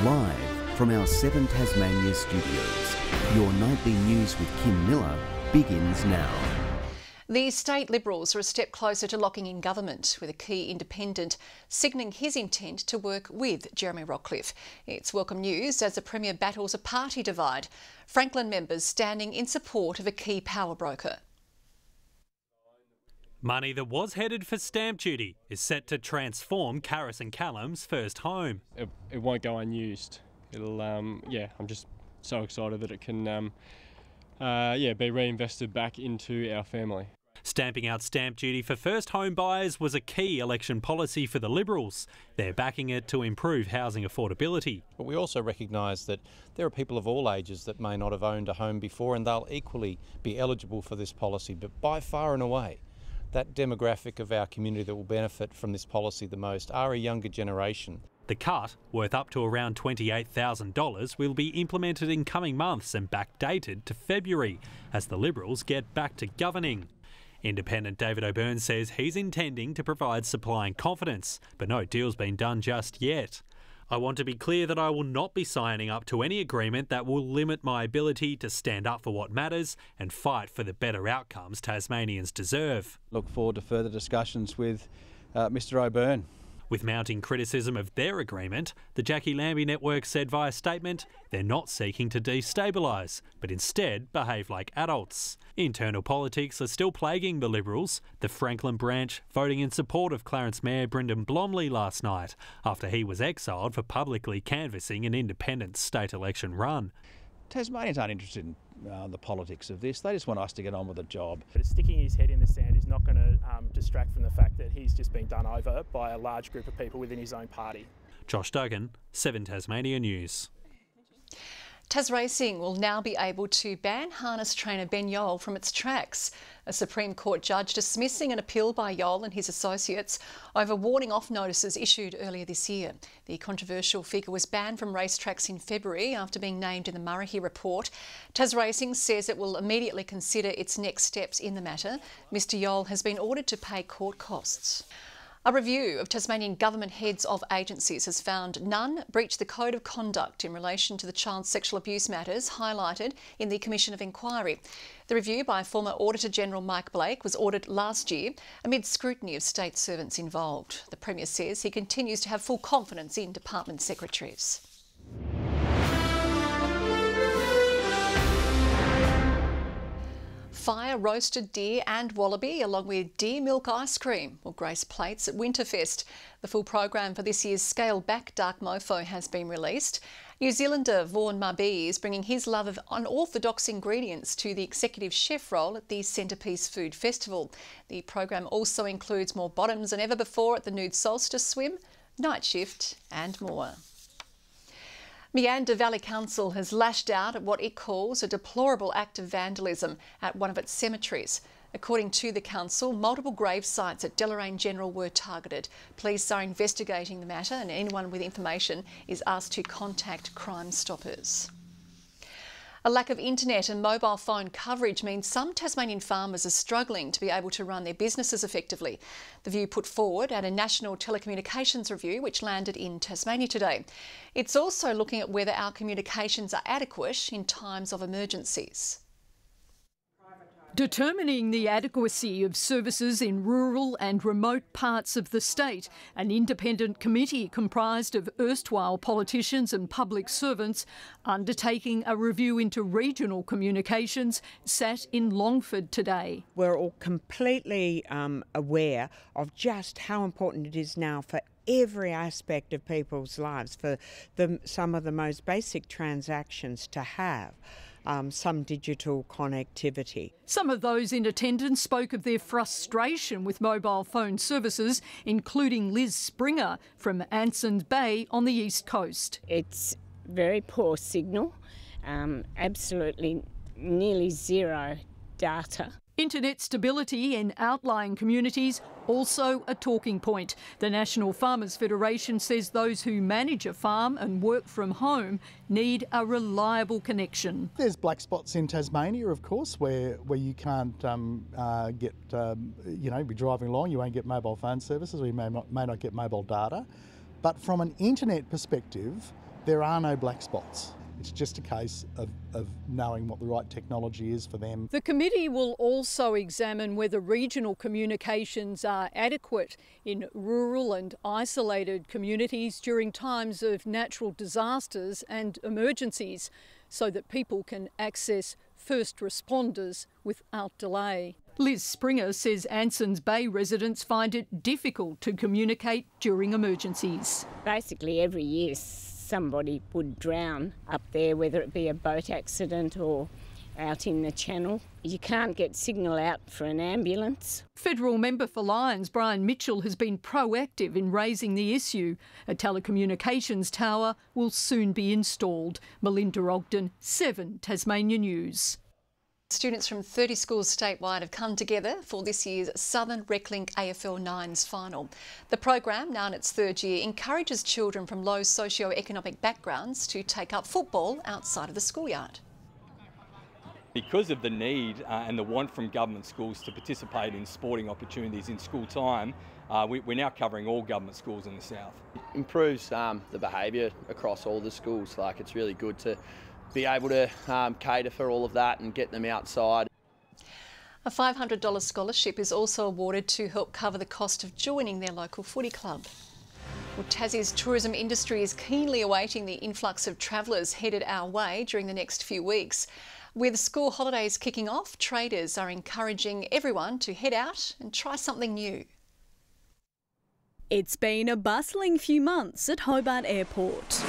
Live from our 7 Tasmania studios, your nightly news with Kim Miller begins now. The state Liberals are a step closer to locking in government, with a key independent signalling his intent to work with Jeremy Rockcliffe. It's welcome news as the Premier battles a party divide. Franklin members standing in support of a key power broker. Money that was headed for stamp duty is set to transform Caris and Callum's first home. It won't go unused. It'll, I'm just so excited that it can, be reinvested back into our family. Stamping out stamp duty for first home buyers was a key election policy for the Liberals. They're backing it to improve housing affordability. But we also recognise that there are people of all ages that may not have owned a home before, and they'll equally be eligible for this policy. But by far and away, that demographic of our community that will benefit from this policy the most are a younger generation. The cut, worth up to around $28,000, will be implemented in coming months and backdated to February as the Liberals get back to governing. Independent David O'Byrne says he's intending to provide supply and confidence, but no deal's been done just yet. I want to be clear that I will not be signing up to any agreement that will limit my ability to stand up for what matters and fight for the better outcomes Tasmanians deserve. Look forward to further discussions with Mr O'Byrne. With mounting criticism of their agreement, the Jackie Lambie network said via statement they're not seeking to destabilise, but instead behave like adults. Internal politics are still plaguing the Liberals, the Franklin branch voting in support of Clarence Mayor Brendan Blomley last night after he was exiled for publicly canvassing an independent state election run. Tasmanians aren't interested in the politics of this. They just want us to get on with the job. But sticking his head in the sand is not going to distract from the fact that he's just been done over by a large group of people within his own party. Josh Duggan, 7 Tasmania News. Tas Racing will now be able to ban harness trainer Ben Yole from its tracks. A Supreme Court judge dismissing an appeal by Yole and his associates over warning off notices issued earlier this year. The controversial figure was banned from racetracks in February after being named in the Murray report. Tas Racing says it will immediately consider its next steps in the matter. Mr Yole has been ordered to pay court costs. A review of Tasmanian government heads of agencies has found none breached the code of conduct in relation to the child sexual abuse matters highlighted in the Commission of Inquiry. The review by former Auditor-General Mike Blake was ordered last year amid scrutiny of state servants involved. The Premier says he continues to have full confidence in department secretaries. Fire roasted deer and wallaby, along with deer milk ice cream, will grace plates at Winterfest. The full program for this year's scaled-back Dark Mofo has been released. New Zealander Vaughan Mabee is bringing his love of unorthodox ingredients to the executive chef role at the Centrepiece Food Festival. The program also includes more bottoms than ever before at the Nude Solstice Swim, night shift and more. Meander Valley Council has lashed out at what it calls a deplorable act of vandalism at one of its cemeteries. According to the council, multiple grave sites at Deloraine General were targeted. Police are investigating the matter and anyone with information is asked to contact Crime Stoppers. A lack of internet and mobile phone coverage means some Tasmanian farmers are struggling to be able to run their businesses effectively. The view put forward at a national telecommunications review which landed in Tasmania today. It's also looking at whether our communications are adequate in times of emergencies. Determining the adequacy of services in rural and remote parts of the state, an independent committee comprised of erstwhile politicians and public servants undertaking a review into regional communications sat in Longford today. We're all completely aware of just how important it is now for every aspect of people's lives, for some of the most basic transactions to have some digital connectivity. Some of those in attendance spoke of their frustration with mobile phone services, including Liz Springer from Anson's Bay on the East Coast. It's very poor signal, absolutely nearly zero data. Internet stability in outlying communities also a talking point. The National Farmers Federation says those who manage a farm and work from home need a reliable connection. There's black spots in Tasmania, of course, where you can't be driving along, you won't get mobile phone services, or you may not get mobile data. But from an internet perspective, there are no black spots. It's just a case of knowing what the right technology is for them. The committee will also examine whether regional communications are adequate in rural and isolated communities during times of natural disasters and emergencies, so that people can access first responders without delay. Liz Springer says Anson's Bay residents find it difficult to communicate during emergencies. Basically every year somebody would drown up there, whether it be a boat accident or out in the channel. You can't get signal out for an ambulance. Federal member for Lyons, Brian Mitchell, has been proactive in raising the issue. A telecommunications tower will soon be installed. Melinda Ogden, 7 Tasmania News. Students from 30 schools statewide have come together for this year's Southern RecLink AFL 9s final. The program, now in its 3rd year, encourages children from low socio-economic backgrounds to take up football outside of the schoolyard. Because of the need and the want from government schools to participate in sporting opportunities in school time, we're now covering all government schools in the south. It improves the behaviour across all the schools. Like, it's really good to be able to cater for all of that and get them outside. A $500 scholarship is also awarded to help cover the cost of joining their local footy club. Well, Tassie's tourism industry is keenly awaiting the influx of travellers headed our way during the next few weeks. With school holidays kicking off, traders are encouraging everyone to head out and try something new. It's been a bustling few months at Hobart Airport.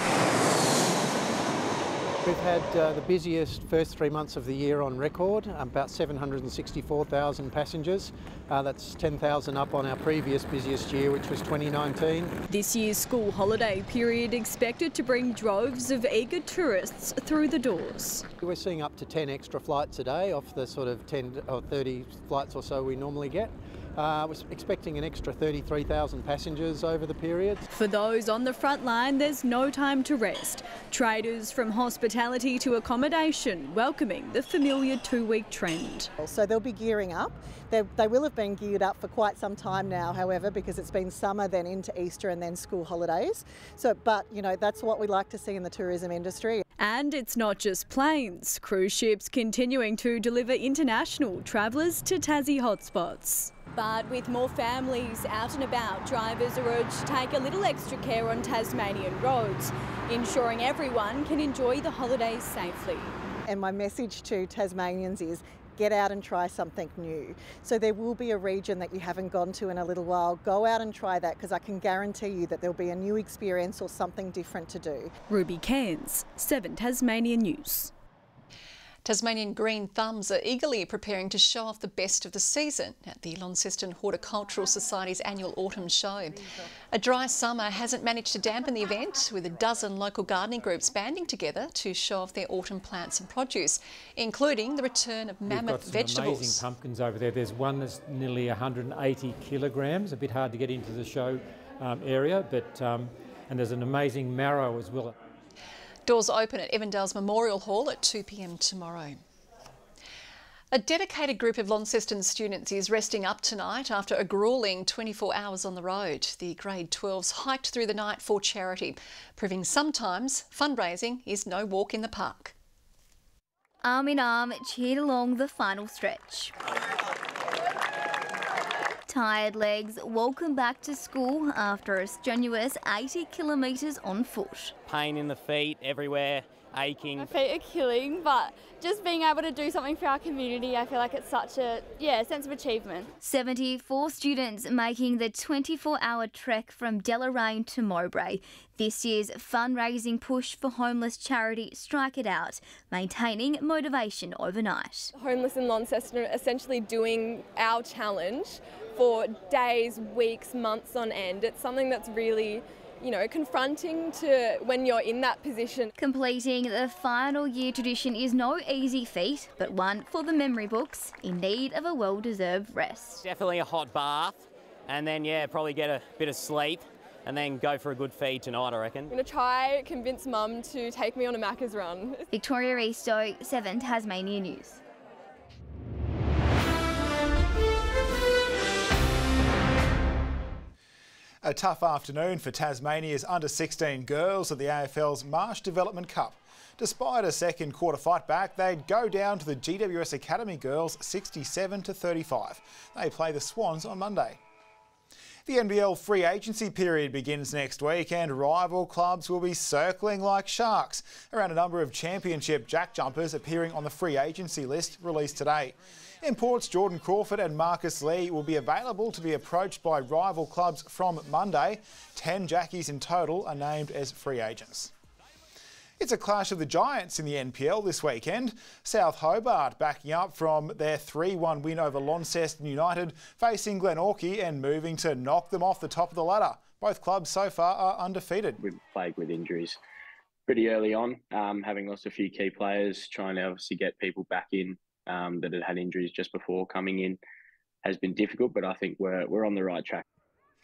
We've had the busiest first 3 months of the year on record, about 764,000 passengers. That's 10,000 up on our previous busiest year, which was 2019. This year's school holiday period expected to bring droves of eager tourists through the doors. We're seeing up to 10 extra flights a day off the sort of 10 or 30 flights or so we normally get. We're expecting an extra 33,000 passengers over the period. For those on the front line, there's no time to rest. Traders from hospitality to accommodation welcoming the familiar 2-week trend. So they'll be gearing up. They will have been geared up for quite some time now, however, because it's been summer, then into Easter and then school holidays. But, you know, that's what we like to see in the tourism industry. And it's not just planes. Cruise ships continuing to deliver international travellers to Tassie hotspots. But with more families out and about, drivers are urged to take a little extra care on Tasmanian roads, ensuring everyone can enjoy the holidays safely. And my message to Tasmanians is get out and try something new. So there will be a region that you haven't gone to in a little while. Go out and try that, because I can guarantee you that there'll be a new experience or something different to do. Ruby Cairns, 7 Tasmania News. Tasmanian green thumbs are eagerly preparing to show off the best of the season at the Launceston Horticultural Society's annual autumn show. A dry summer hasn't managed to dampen the event, with a dozen local gardening groups banding together to show off their autumn plants and produce, including the return of mammoth vegetables. We've got some amazing pumpkins over there. There's one that's nearly 180 kilograms, a bit hard to get into the show area, but and there's an amazing marrow as well. Doors open at Evandale's Memorial Hall at 2 p.m. tomorrow. A dedicated group of Launceston students is resting up tonight after a gruelling 24 hours on the road. The grade 12s hiked through the night for charity, proving sometimes fundraising is no walk in the park. Arm in arm, cheered along the final stretch. Tired legs, welcome back to school after a strenuous 80 kilometres on foot. Pain in the feet, everywhere, aching. My feet are killing, but just being able to do something for our community, I feel like it's such a sense of achievement. 74 students making the 24-hour trek from Deloraine to Mowbray. This year's fundraising push for homeless charity Strike It Out, maintaining motivation overnight. Homeless in Launceston are essentially doing our challenge for days, weeks, months on end. It's something that's really, confronting to when you're in that position. Completing the final year tradition is no easy feat, but one for the memory books in need of a well-deserved rest. Definitely a hot bath, and then, probably get a bit of sleep, and then go for a good feed tonight, I reckon. I'm going to try convince Mum to take me on a Macca's run. Victoria Eastoe, 7 Tasmania News. A tough afternoon for Tasmania's under-16 girls at the AFL's Marsh Development Cup. Despite a second quarter fight back, they'd go down to the GWS Academy girls 67-35. They play the Swans on Monday. The NBL free agency period begins next week and rival clubs will be circling like sharks around a number of championship jack jumpers appearing on the free agency list released today. Imports Jordan Crawford and Marcus Lee will be available to be approached by rival clubs from Monday. 10 jackies in total are named as free agents. It's a clash of the giants in the NPL this weekend. South Hobart backing up from their 3-1 win over Launceston United, facing Glenorchy and moving to knock them off the top of the ladder. Both clubs so far are undefeated. We've plagued with injuries pretty early on, having lost a few key players, trying to obviously get people back in that had had injuries just before coming in has been difficult, but I think we're on the right track.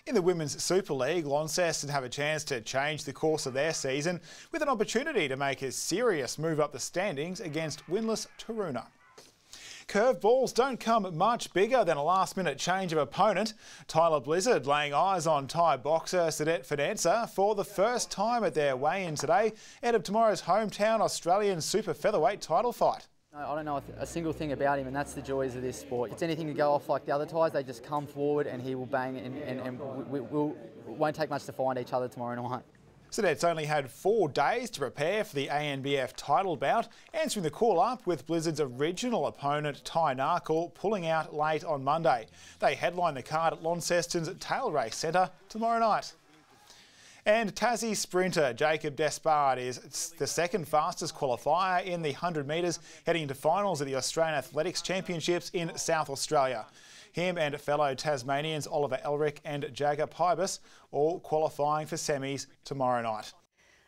In the Women's Super League, Launceston have a chance to change the course of their season with an opportunity to make a serious move up the standings against winless Taroona. Curveballs don't come much bigger than a last-minute change of opponent. Tyler Blizzard laying eyes on Thai boxer Sadet Fidanza for the first time at their weigh-in today ahead of tomorrow's hometown Australian super featherweight title fight. I don't know a single thing about him, and that's the joys of this sport. If it's anything to go off like the other Thais, they just come forward and he will bang, and we won't take much to find each other tomorrow night. Sadet's only had 4 days to prepare for the ANBF title bout, answering the call-up with Blizzard's original opponent Ty Narkle pulling out late on Monday. They headline the card at Launceston's Tail Race Centre tomorrow night. And Tassie sprinter Jacob Despard is the second fastest qualifier in the 100 metres, heading into finals at the Australian Athletics Championships in South Australia. Him and fellow Tasmanians Oliver Elric and Jagger Pybus all qualifying for semis tomorrow night.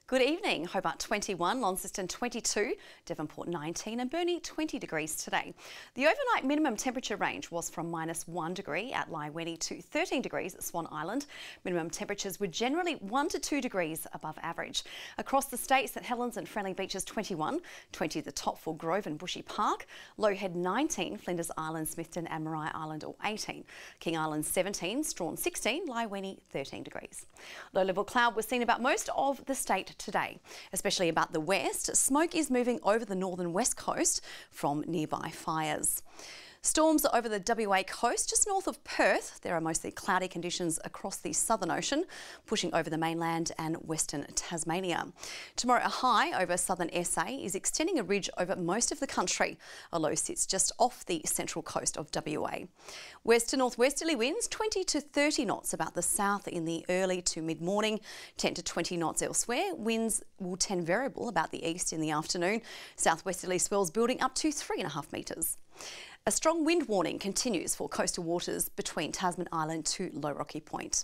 Good evening. Hobart 21, Launceston 22, Devonport 19 and Burnie 20 degrees today. The overnight minimum temperature range was from -1 degree at Laiweni to 13 degrees at Swan Island. Minimum temperatures were generally 1 to 2 degrees above average. Across the state, St Helens and Friendly Beaches 21, 20 the top for Grove and Bushy Park, Low Head 19, Flinders Island, Smithton and Maria Island all 18, King Island 17, Strawn 16, Laiweni 13 degrees. Low level cloud was seen about most of the state today, especially about the west. Smoke is moving over the northern west coast from nearby fires. Storms over the WA coast, just north of Perth. There are mostly cloudy conditions across the southern ocean, pushing over the mainland and western Tasmania. Tomorrow, a high over southern SA is extending a ridge over most of the country. A low sits just off the central coast of WA. West to northwesterly winds 20 to 30 knots about the south in the early to mid-morning, 10 to 20 knots elsewhere. Winds will tend variable about the east in the afternoon. Southwesterly swells building up to 3.5 metres. A strong wind warning continues for coastal waters between Tasman Island to Low Rocky Point.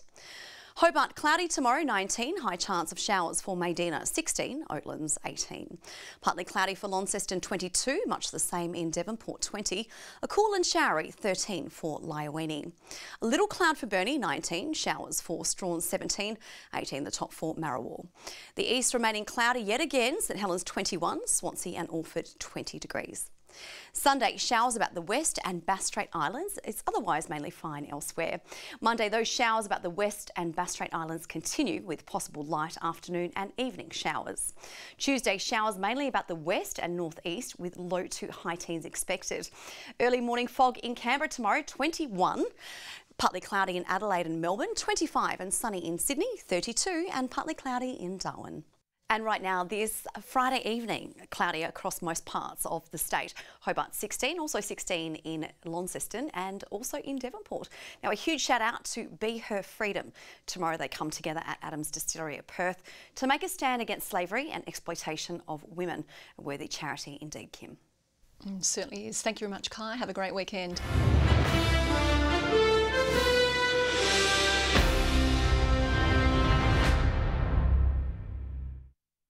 Hobart cloudy tomorrow 19, high chance of showers for Maydena 16, Oatlands 18. Partly cloudy for Launceston 22, much the same in Devonport 20. A cool and showery 13 for Laiweni. A little cloud for Burnie 19, showers for Strawn 17, 18 the top for Marrawal. The east remaining cloudy yet again, St Helens 21, Swansea and Alford 20 degrees. Sunday, showers about the west and Bass Strait Islands. It's otherwise mainly fine elsewhere. Monday, those showers about the west and Bass Strait Islands continue with possible light afternoon and evening showers. Tuesday, showers mainly about the west and northeast with low to high teens expected. Early morning fog in Canberra tomorrow, 21. Partly cloudy in Adelaide and Melbourne, 25, and sunny in Sydney, 32, and partly cloudy in Darwin. And right now, this Friday evening, cloudy across most parts of the state. Hobart 16, also 16 in Launceston and also in Devonport. Now, a huge shout out to Be Her Freedom. Tomorrow they come together at Adams Distillery at Perth to make a stand against slavery and exploitation of women. A worthy charity indeed, Kim. Certainly is. Thank you very much, Kai. Have a great weekend.